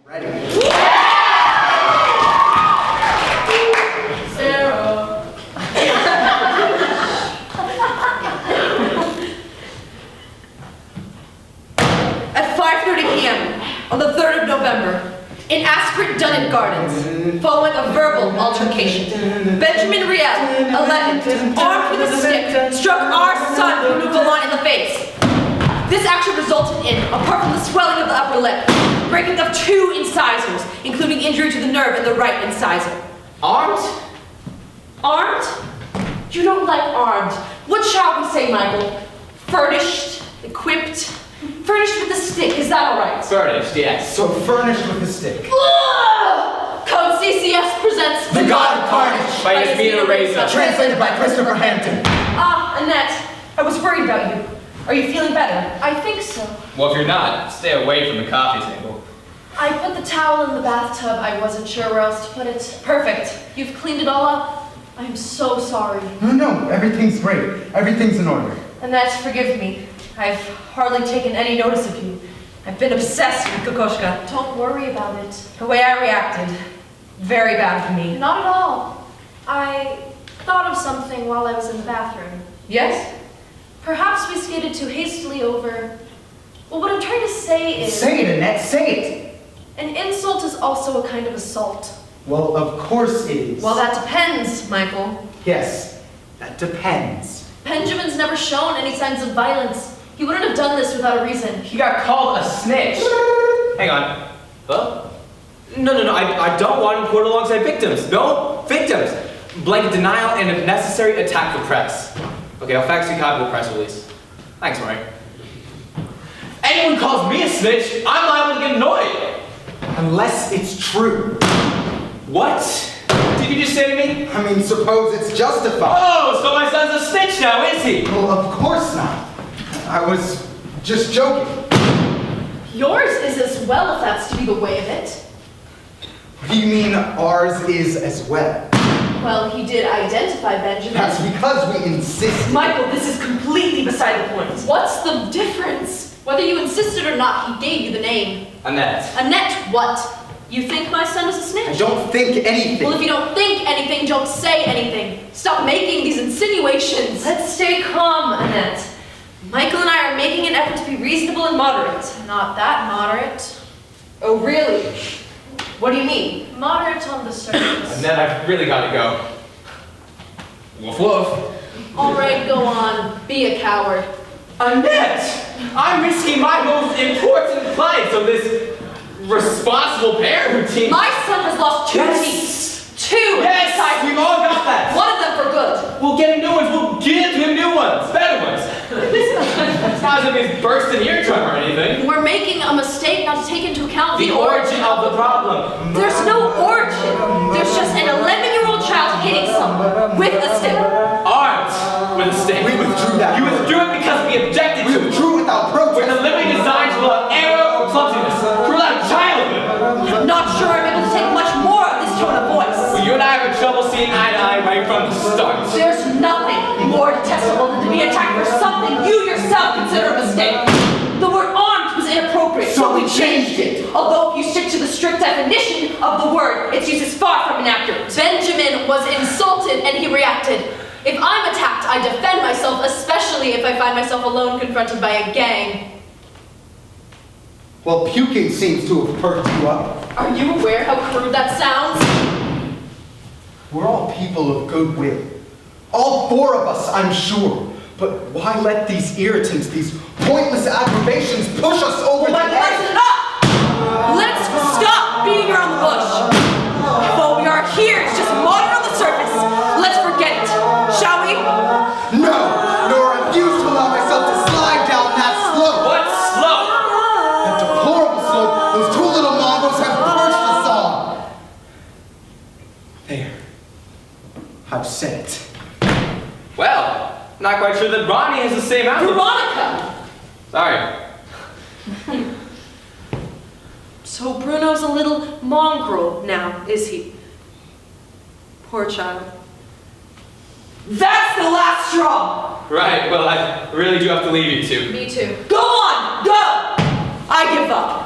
Ready? Sarah. At 5:30 p.m. on the 3rd of November, in Aspert Dunnet Gardens, following a verbal altercation, Benjamin Riel, 11, armed with a stick, struck our son Bruno Vallant in the face. This action resulted in, apart from the swelling of the upper lip, breaking of 2 incisors, including injury to the nerve in the right incisor. Armed? Armed? You don't like armed. What shall we say, Michael? Furnished? Equipped? Furnished with a stick, is that alright? Furnished, yes. So furnished with a stick. Code CCS presents The God of Carnage by Yasmina Reza. Translated by Christopher Hampton. Ah, Annette, I was worried about you. Are you feeling better? I think so. Well, if you're not, stay away from the coffee table. I put the towel in the bathtub. I wasn't sure where else to put it. Perfect. You've cleaned it all up? I'm so sorry. No, everything's great. Everything's in order. Annette, forgive me. I've hardly taken any notice of you. I've been obsessed with Kokoschka. Don't worry about it. The way I reacted, very bad for me. Not at all. I thought of something while I was in the bathroom. Yes? Perhaps we skated too hastily over... Well, what I'm trying to say is... Say it, Annette, say it. An insult is also a kind of assault. Well, of course it is. Well, that depends, Michael. Yes, that depends. Benjamin's never shown any signs of violence. He wouldn't have done this without a reason. He got called a snitch. Hang on. Huh? No, I don't want him put alongside victims. No, victims. Blanket denial and, if necessary, attack the press. Okay, I'll fax you a copy of the press release. Thanks, Maury. Anyone calls me a snitch, I'm liable to get annoyed. Unless it's true. What? Did you just say to me? I mean, suppose it's justified. Oh, so my son's a snitch now, is he? Well, of course not. I was just joking. Yours is as well, if that's to be the way of it. What do you mean ours is as well? Well, he did identify Benjamin. That's because we insisted. Michael, this is completely beside the point. What's the difference? Whether you insisted or not, he gave you the name. Annette. Annette, what? You think my son is a snitch? I don't think anything. Well, if you don't think anything, don't say anything. Stop making these insinuations. Let's stay calm, Annette. Michael and I are making an effort to be reasonable and moderate. Not that moderate. Oh, really? What do you mean? Moderate on the surface. Annette, I've really got to go. Woof woof. All right, go on. Be a coward. Annette! I'm risking my most important clients on this responsible parent routine. My son has lost 2 teeth. 2! Yes, we've all got that. One of them for good. We'll get him new ones. We'll give him new ones. Better ones. It's not as if he's burst an eardrum or anything. We're making a mistake not to take into account The origin of the problem. There's no origin. There's just an 11-year-old child hitting someone with a stick. Armed with a stick. We withdrew that. You withdrew it because we objected We to it. withdrew without protest. We're deliberately designed to allow error or clumsiness. To allow childhood. I'm not sure I'm able to take much more of this tone of voice. Well, you and I have trouble seeing eye to eye right from the start. There's nothing more detestable than to be attacked for something you yourself consider a mistake. The word armed was inappropriate, So we changed it. Although if you stick to the strict definition of the word, its use is far from inaccurate. Benjamin was insulted and he reacted. If I'm attacked, I defend myself, especially if I find myself alone confronted by a gang. Well, puking seems to have perked you up. Are you aware how crude that sounds? We're all people of goodwill. All 4 of us, I'm sure. But why let these irritants, these pointless aggravations push us over the But edge? listen up! Let's stop beating around the bush. What we are here is just water on the surface. Let's forget it, shall we? No, nor I refuse to allow myself to slide down that slope. What slope? That deplorable slope those 2 little mongrels have perched us on. There. I've said it. Well, not quite sure that Ronnie has the same outlook. Veronica! Sorry. So Bruno's a little mongrel now, is he? Poor child. That's the last straw! Right, well, I really do have to leave you two. Me too. Go on! Go! I give up.